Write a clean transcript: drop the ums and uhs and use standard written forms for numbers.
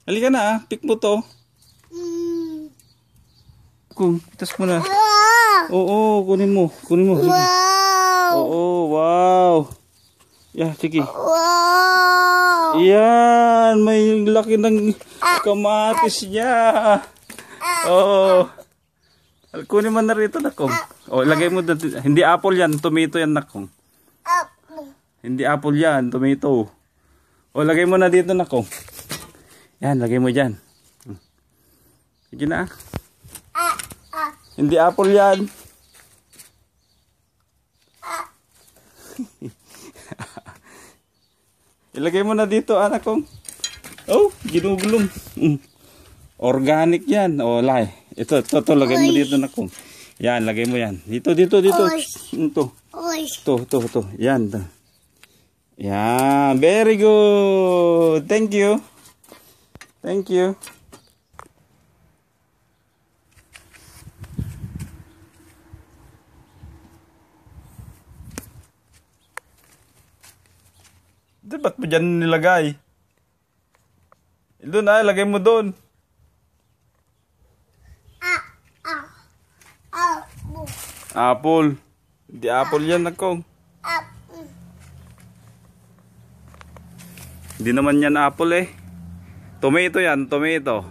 Halika na, pick mo to. Kung, itas mo na. Oo, kunin mo. Kunin mo. Wow! Oo, wow. Yeah, sige. Wow! Yan, may laki ng kamatis niya. Oo. Kunin mo na rito, nakong. O, lagay mo doon. Hindi apple yan, tomato yan, nakong. Hindi apple yan, tomato. O, lagay mo na dito, nakong. Yan, lagay mo dyan. Sige na. Hindi apple yan. Ilagay mo na dito, anak kong. Oh, ginugulong. Organic yan. O, lay. Ito, lagay mo dito, anak kong. Yan, lagay mo yan. Dito. Ito. Yan. Yan, very good. Thank you. Thank you. Ba't mo dyan nilagay? Doon lagay mo doon. Apple. Hindi apple yan, nakong. Hindi naman yan apple eh. Tomato yan, tomato.